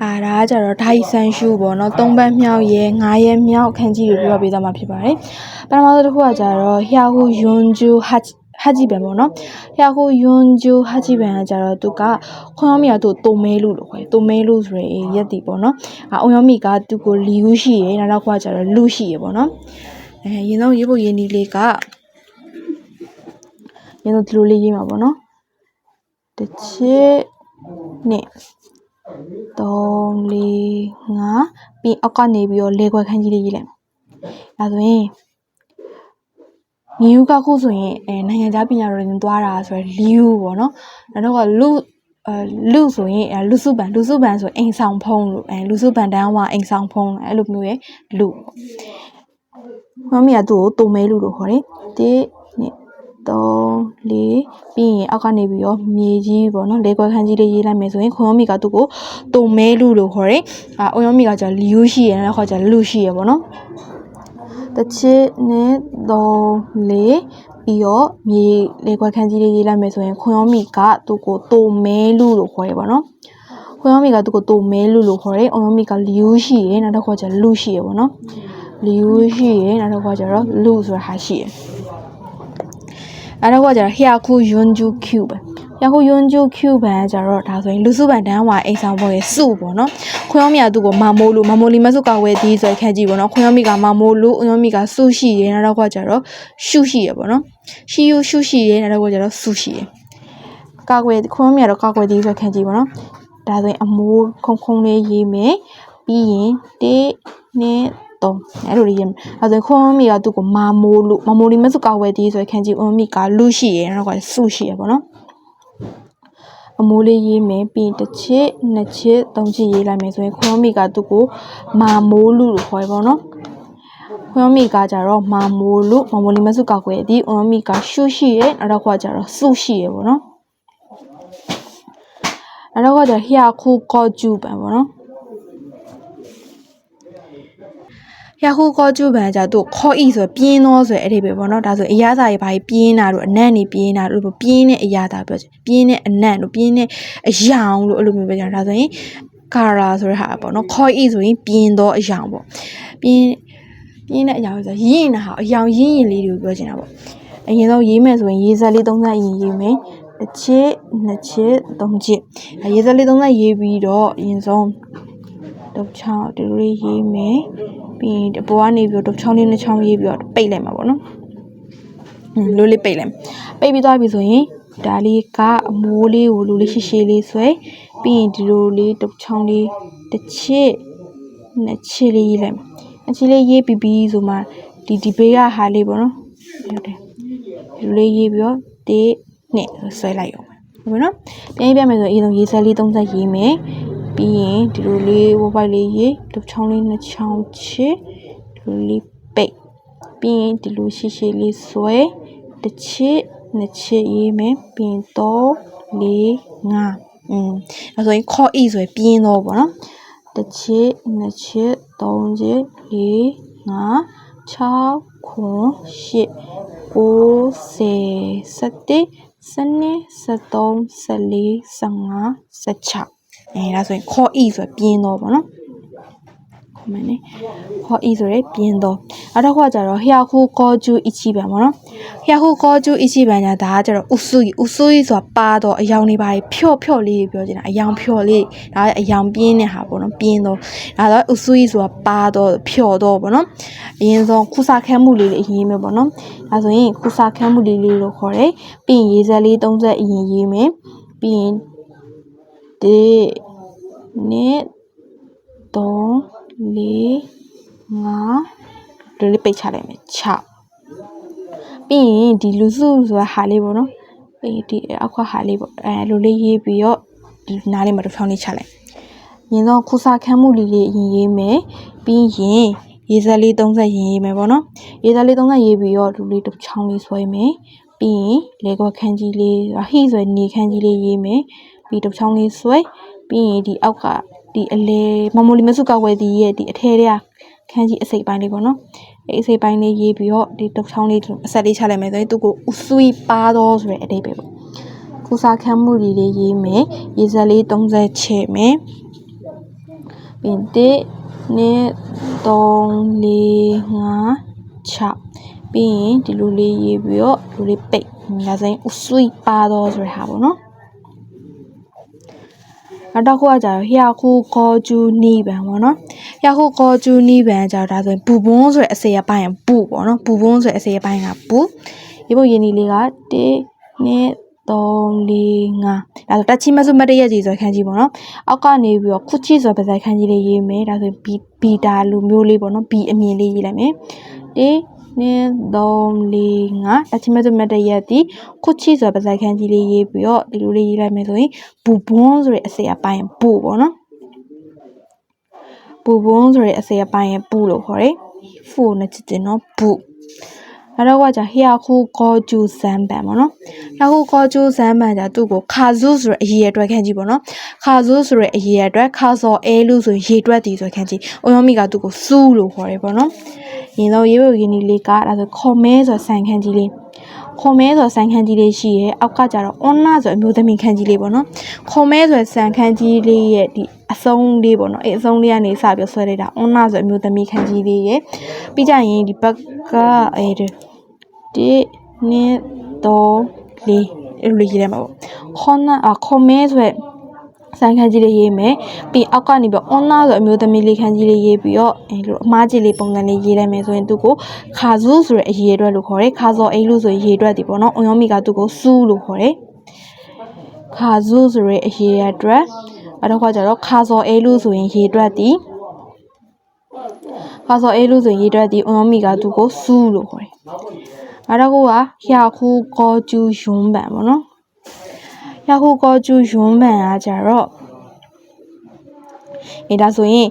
ဒါကြတော့ဓာတ်ဆန်ရှုပေါ့နော်3ပတ်မြောက်ရဲ့9ရက်မြောက်ခန်းကြီးတွေပြောပြပေးသွားမှာဖြစ်ပါတယ်ပထမဆုံးတစ်ခုကကြတော့ဟျာဟူယွန်ဂျူဟာဂျီဘန်ပေါ့နော်ဟျာဟူယွန်ဂျူဟာဂျီဘန်ကကြတော့သူကခွန်ယောမီကသူ့တိုမဲလူလို့ခေါ်တယ်တိုမဲလူဆိုရင်ရက်တီပေါ့နော်အောင်ယောမီကသူ့ကိုလီယူရှိရယ်နောက်တစ်ခုကကြတော့လူရှိရယ်ပေါ့နော်ရင်ဆုံးရေးဖို့ရင်းဒီလေးကရင်ဆုံးဒီလိုလေးရေးမှာပေါ့နော်တစ်ချက်နဲ့3 4 5ပြီးအောက်ကနေပြီးတော့လေခွက်ခန်းကြီးလေးရေးလိုက်ဒါဆိုရင်ညီဦးကခုဆိုရင်နိုင်ငံခြားပညာတော်ရင်သွားတာဆိုရယ်လီယူပေါ့နော်နောက်တော့လူဆိုရင်လူစုပန်ဆိုအိမ်ဆောင်ဖုံးလို့လူစုပန်တန်းဝအိမ်ဆောင်ဖုံးအဲ့လိုမျိုးရဲ့လူမမီကသူ့ကိုတုံမဲလူလို့ခေါ်တယ်1 2 3 4ပြီးရင်အောက်ကနေပြီးတော့မြေကြီးပေါ့နော်လေခွက်ခန်းကြီးလေးရေးလိုက်မယ်ဆိုရင်ခွန်ယောမီကသူ့ကိုတုံမဲလူလို့ခေါ်တယ်အောင်ယောမီကကျလီယူရှိရယ်နောက်ခေါ်ကျလူရှိရယ်ပေါ့နော်တစ်ချက်နဲ့3 4ပြီးတော့မြေလေခွက်ခန်းကြီးလေးရေးလိုက်မယ်ဆိုရင်ခွန်ယောမီကသူ့ကိုတုံမဲလူလို့ခေါ်ရယ်ပေါ့နော်ခွန်ယောမီကသူ့ကိုတုံမဲလူလို့ခေါ်တယ်အောင်ယောမီကလီယူရှိရယ်နောက်တစ်ခေါ်ကျလူရှိရယ်ပေါ့နော်လီယူရှိရယ်နောက်တစ်ခေါ်ကျတော့လူဆိုတာဟာရှိရယ်အဲ့တော့ကကျတော့ဟျာခုယွန်ဂျူကျူပဲဟျာခုယွန်ဂျူကျူပဲကျတော့ဒါဆိုရင်လူစုပန်တန်းဝါအိမ်ဆောင်ပေါ်ရဲ့စုပေါ့နော်ခွန်ယောမီကသူ့ကိုမမိုးလီမဆုကာဝဲဒီဆိုရခက်ကြည့်ပေါ့နော်ခွန်ယောမီကမမိုးလူဦးယောမီကစုရှိရယ်နောက်တော့ကကျတော့ရှုရှိရယ်ပေါ့နော်ရှီယူရှုရှိရယ်နောက်တော့ကကျတော့စုရှိရယ်ကာကွယ်ခွန်ယောမီကတော့ကာကွယ်ဒီဆိုရခက်ကြည့်ပေါ့နော်ဒါဆိုရင်အမိုးခုံလေးရေးမယ်ပြီးရင်1နဲ့အဲ့လိုလေးရေးမယ်အဲဆိုခွန်ယောမီကသူ့ကိုမမိုးလီမဆုကာဝဲဒီဆိုရခက်ကြည့်ဦးယောမီကလူရှိရယ်နောက်ကစုရှိရယ်ပေါ့နော်အမိုးလေးရေးမယ်ပြီးရင်တစ်ချက်နှစ်ချက်သုံးချက်ရေးလိုက်မယ်ဆိုရင်ခွန်ယောမီကသူ့ကိုမာမိုးလူလို့ခေါ်ရပေါ့နော်ခွန်ယောမီကကြတော့မာမိုးလီမဆုကောက်ွယ်ဒီဦးယောမီကရှုရှိရဲ့နောက်တော့ကကြတော့စုရှိရဲ့ပေါ့နော်နောက်တော့ကကြဟျာခုကောကျူပန်ပေါ့နော်ဟျာခုကောကျူပန်ကြသူခေါ်ဤဆိုပြင်းတော့ဆိုအဲ့ဒီပဲပေါ့နော်ဒါဆိုအရာစာရေးဘာပြင်းတာတို့အနံ့နေပြင်းတာတို့ပြင်းတဲ့အရာတာပြောချင်ပြင်းတဲ့အနံ့တို့ပြင်းတဲ့အယောင်တို့အဲ့လိုမျိုးပဲကြတာဒါဆိုရင်ကာရာဆိုတဲ့ဟာပေါ့နော်ခေါ်ဤဆိုရင်ပြင်းတော့အယောင်ပေါ့ပြင်းတဲ့အယောင်ဆိုရင်းနေတာဟာအယောင်ရင်းလေးတွေကိုပြောချင်တာပေါ့အရင်ဆုံးရေးမယ်ဆိုရင်ရေးစက်လေး30အရင်ရေးမယ်တစ်ချက်နှစ်ချက်သုံးချက်ရေးစက်လေး30ရေးပြီးတော့အရင်ဆုံးတုတ်ချောင်းဒီလိုလေးရေးမယ်ပြီးရင်အပေါ်ကနေပြီးတော့တုတ်ချောင်းလေးနှစ်ချောင်းရေးပြီးတော့ပိတ်လိုက်မှာပေါ့နော်လိုလေးပိတ်လိုက်ပိတ်ပြီးသွားပြီဆိုရင်ဒါလေးကအမိုးလေးကိုလိုလေးရှည်လေးဆွဲပြီးရင်ဒီလိုလေးတုတ်ချောင်းလေးတစ်ချက်နှစ်ချက်လေးရေးလိုက်အချီလေးရေးပြီးဆိုမှဒီဘေးကဟာလေးပေါ့နော်ဟုတ်တယ်ဒီလိုလေးရေးပြီးတော့နဲ့ဆွဲလိုက်အောင်ဟုတ်ပြီနော်ပြန်ပြမယ်ဆိုရင်အရင်ဆုံးရေးစက်လေး30ရေးမယ်ပြီးရင်ဒီလိုလေးဝပိုက်လေးရေးတုတ်ချောင်းလေးနှစ်ချောင်းချစ်ဒီလိုလေးပိတ်ပြီးရင်ဒီလိုရှည်လေးဆွဲတစ်ချက်နှစ်ချက်ရေးမယ်ပြီးရင်3 4 5အဲဆိုရင်ခေါ်ဤဆိုရင်ပြင်းတော့ပေါ့နော်တစ်ချက်နှစ်ချက်သုံးချက်4 5 6 9 10 11 12 13 14 15 16ဒါဆိုရင်ခေါ်ဤဆိုပြင်းတော့ပေါ့နော်ခေါ်မယ်နိခေါ်ဤဆိုရပြင်းတော့နောက်တစ်ခါကျတော့ဟျာခုကောကျူအချီပန်ပေါ့နော်ဟျာခုကောကျူအချီပန်ညာဒါကကျတော့ဥဆူကြီးဆိုတာပါတော့အယောင်နေပါဖြော့လေးပြောချင်တာအယောင်ဖြော့လေးဒါအယောင်ပြင်းတဲ့ဟာပေါ့နော်ပြင်းတော့ဒါတော့ဥဆူကြီးဆိုတာပါတော့ဖြော့တော့ပေါ့နော်အရင်ဆုံးခုစာခမ်းမှုလေးအရင်မယ်ပေါ့နော်ဒါဆိုရင်ခုစာခမ်းမှုလေးလို့ခေါ်တယ်ပြီးရင်ရေးစက်လေး30အရင်ရေးမယ်ပြီးရင်နဲ့3 4 5ဒီလေးပိတ်ချလိုက်မယ်6ပြီးရင်ဒီလူစုဆိုတာဟာလေးပေါ့နော်ဒီအောက်ကဟာလေးပေါ့လိုလေးရေးပြီးတော့ဒီနားလေးမှာတစ်ချောင်းလေးချလိုက်ရင်းတော့ခုစာခမ်းမှုလေးအရင်ရေးမယ်ပြီးရင်ရေးစက်လေး30ရင်ရေးမယ်ပေါ့နော်ရေးစက်လေး30ရေးပြီးတော့ဒီလေးတစ်ချောင်းလေးဆွဲမယ်ပြီးရင်လေကောခန်းကြီးလေးဟိဆိုနေခန်းကြီးလေးရေးမယ်ပြီးတစ်ချောင်းလေးဆွဲပြီးရင်ဒီအောက်ကဒီအလေမမိုလီမဆုကောက်ဝဲဒီရဲ့ဒီအထဲထဲခန်းကြီးအစိပ်ပိုင်းလေးပေါ့နော်အဲ့အစိပ်ပိုင်းလေးရေးပြီးတော့ဒီတုတ်ချောင်းလေးအဆက်လေးချလိုက်မယ်ဆိုရင်သူ့ကိုဥဆွေးပါတော့ဆိုတဲ့အဓိပ္ပာယ်ပေါ့ခုစားခမ်းမှုလေးရေးမယ်ရေးစက်လေး30ချဲ့မယ် ပြီး1 2 3 4 5 6ပြီးရင်ဒီလိုလေးရေးပြီးတော့ဒီလိုလေးပိတ်ဒါဆိုရင်ဥစွိပါတော့ဆိုတဲ့ဟာပေါ့နော်နောက်တစ်ခုကကျတော့ဟျာခုခေါ်ကျူနီးပံပေါ့နော်ဟျာခုခေါ်ကျူနီးပံကျတော့ဒါဆိုရင်ပူပွန်းဆိုတဲ့အစေအပိုင်းပူပေါ့နော်ပူပွန်းဆိုတဲ့အစေအပိုင်းကပူဒီပုံရင်းလေးက1 2 3 4 5ဒါဆိုတက်ချီမဆုမတရက်ကြီးဆိုခန်းကြီးပေါ့နော်အောက်ကနေပြီးတော့ခုချီဆိုပါးစပ်ခန်းကြီးလေးရေးမယ်ဒါဆိုရင်ဘီတာလိုမျိုးလေးပေါ့နော်ဘီအမြင်လေးရေးလိုက်မယ်1 2 3 4 5တက်ချီမဆုမတရက်ဒီခုချီဆိုပါးစပ်ခန်းကြီးလေးရေးပြီးတော့ဒီလိုလေးရေးလိုက်မယ်ဆိုရင်ဘူပွန်းဆိုတဲ့အစေအပိုင်းပူပေါ့နော်ဘူပွန်းဆိုတဲ့အစေအပိုင်းပူလို့ခေါ်တယ်ဖိုနဲ့ချစ်တင်နော်ဘူနောက်တော့ကဟျာခုခေါ်ကျူစမ်းပန်ပေါ့နော်ဟျာခုခေါ်ကျူစမ်းပန်ကြသူ့ကိုခါဇုဆိုတဲ့အရေးအတွက်ခန်းကြီးပေါ့နော်ခါဇုဆိုတဲ့အရေးအတွက်ခါစော်အဲလူဆိုရေတွက်တီဆိုခန်းကြီးအိုယောမီကသူ့ကိုစူးလို့ခေါ်တယ်ပေါ့နော်ရင်တော့ရေဘုတ်ရင်းဒီလေးကဒါဆိုခေါ်မဲဆိုဆန်ခန်းကြီးလေးခေါ်မဲဆိုဆန်ခန်းကြီးလေးရှိရဲအောက်ကကျတော့အွန်နာဆိုအမျိုးသမီးခန်းကြီးလေးပေါ့နော်ခေါ်မဲဆိုဆန်ခန်းကြီးလေးရဲ့ဒီအဆုံးလေးပေါ့နော်အဲအဆုံးလေးကနေစပြီးဆွဲလိုက်တာအွန်နာဆိုအမျိုးသမီးခန်းကြီးလေးရဲ့ပြီးကြရင်ဒီဘက်ကအဲဒီ1 2 3 4အဲ့လိုရေးရမှာပေါ့ခေါ်မဲဆိုဆန်ခန်းကြီးလေးရေးမယ်ပြီးအောက်ကနေပြီးအွန်နာဆိုအမျိုးသမီးလေးခန်းကြီးလေးရေးပြီးတော့အဲလိုအမားကြီးလေးပုံစံလေးရေးလိုက်မယ်ဆိုရင်သူ့ကိုခါဇုဆိုတဲ့အရေးအတွက်လို့ခေါ်တယ်ခါဇော်အိလို့ဆိုရင်ရေးအတွက်ဒီပေါ့နော်အွန်ယောမီကသူ့ကိုစူးလို့ခေါ်တယ်ခါဇုဆိုတဲ့အရေးအတွက်အဲ့တော့ကျတော့ခါဇော်အိလို့ဆိုရင်ရေးအတွက်ဒီခါဇော်အိလို့ဆိုရင်ရေးအတွက်ဒီအွန်ယောမီကသူ့ကိုစူးလို့ခေါ်တယ်အဲ့တော့ကဟျာခုကောကျူယွန်းပန်ပေါ့နော်ဟျာခုကောကျူယွန်းပန်ကကြတော့ဒါဆိုရင်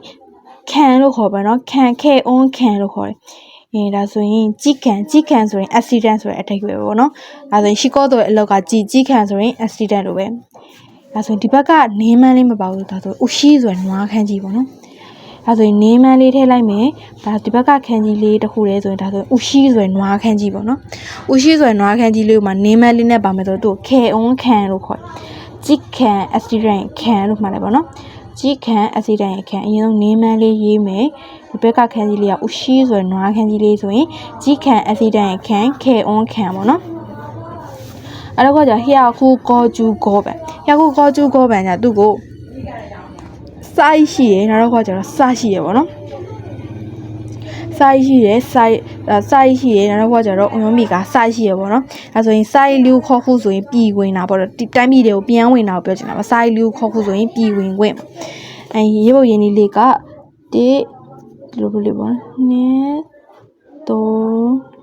ခံလို့ခေါ်ပါနော်ခံခဲအွန်းခံလို့ခေါ်တယ်ဒါဆိုရင်ကြီးခံဆိုရင် accident ဆိုတဲ့အထိပ္ပယ်ပဲပေါ့နော်ဒါဆိုရင်ရှိကောတော့အလောက်ကကြီးခံဆိုရင် accident လို့ပဲဒါဆိုရင်ဒီဘက်ကနေမန်းလေးမပါဘူးဒါဆိုဥရှိဆိုရင်နွားခန်းကြီးပေါ့နော်ဒါဆိုရင်နေမန်းလေးထည့်လိုက်မယ်ဒါဒီဘက်ကခန်းကြီးလေးတစ်ခုတည်းဆိုရင်ဒါဆိုဥရှိဆိုရင်နွားခန်းကြီးပေါ့နော်ဥရှိဆိုရင်နွားခန်းကြီးလေးကိုမှနေမန်းလေးနဲ့ပါမယ်ဆိုတော့သူ့ခဲအွန်းခံလို့ခေါ်ကြီးခံ accident ခံလို့မှတ်လိုက်ပါနော်ကြီးခံ accident ခံအရင်ဆုံးနေမန်းလေးရေးမယ်ဒီဘက်ကခန်းကြီးလေးကဥရှိဆိုရင်နွားခန်းကြီးလေးဆိုရင်ကြီးခံ accident ခံခဲအွန်းခံပေါ့နော်အဲ့တော့ကဟျာခုကောကျူကောပန်ဟျာခုကောကျူကောပန်ကသူ့ကိုစာရှိရနောက်တော့ကျတော့စာရှိရပေါ့နော်စာရှိရစာရှိရနောက်တော့ကျတော့အုံမီကစာရှိရပေါ့နော်အဲဆိုရင်စာလူခေါ်ခုဆိုရင်ပြည်ဝင်တာပေါ့တော့တိုင်းပြည်တွေကိုပြန်ဝင်တာကိုပြောချင်တာပါစာလူခေါ်ခုဆိုရင်ပြည်ဝင်ခွင့်အဲရေပုတ်ရင်းလေးကဒီလိုလေးပေါ့2 3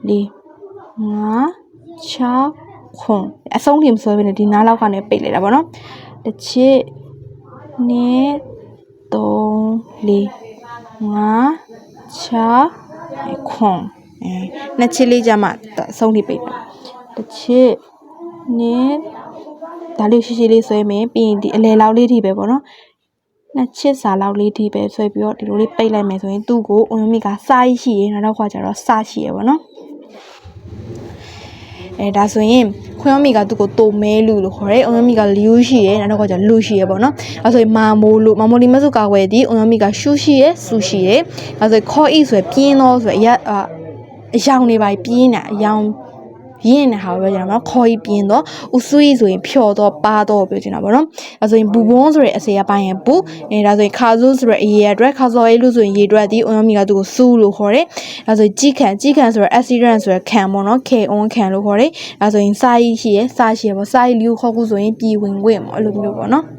4 5 6 ခွန်အဆုံးထိမဆွဲဘဲနဲ့ဒီနားလောက်ကနေပိတ်လိုက်တာပေါ့နော်တစ်ချစ်2 3 4 5 6 ခွန်နှစ်ချစ်လေးကြမှာအဆုံးထိပိတ်ပါတစ်ချစ်2ဒါလေးရှိလေးဆွဲမယ်ပြီးရင်ဒီအလဲလောက်လေးထိပဲပေါ့နော်နှစ်ချစ်စာလောက်လေးထိပဲဆွဲပြီးတော့ဒီလိုလေးပိတ်လိုက်မယ်ဆိုရင်သူ့ကိုအုံမီကစာရှိရနောက်တော့ခွာကြတော့စာရှိရပေါ့နော်ဒါဆိုရင်ခွန်းမီကသူ့ကိုတိုမဲလူလို့ခေါ်တယ်။အုံမီကလျူးရှိရဲနောက်တော့ကလူရှိရဲပေါ့နော်။ဒါဆိုရင်မာမိုးလီမဆုကာကွယ်ဒီအုံမီကရှူရှိရဲဆူရှိရဲ။ဒါဆိုရင်ခေါ်ဤဆိုပြင်းတော့ဆိုအယောင်နေပါပြင်းတာအယောင်ရင်းနေတာပဲပြောကြတာနော်ခေါ်ဤပြင်းတော့ဥဆွေးဆိုရင်ဖြော်တော့ပါတော့ပြောချင်တာပေါ့နော်။ဒါဆိုရင်ဘူဘွန်းဆိုတဲ့အစေအပိုင်းရပူဒါဆိုရင်ခါဇုဆိုတဲ့အရေးအတွက်ခါစော်ရေးလို့ဆိုရင်ရေအတွက်ဒီအုံမီကသူ့ကိုစူးလို့ခေါ်တယ်။ဒါဆိုရင်ကြီးခံဆိုတော့ accident ဆိုရခံပေါ့နော် K on ခံလို့ခေါ်တယ်။ဒါဆိုရင်စာရှိရဲပေါ့စာလျူခေါ်ခုဆိုရင်ပြည်ဝင်ခွင့်ပေါ့အဲ့လိုမျိုးပေါ့နော်။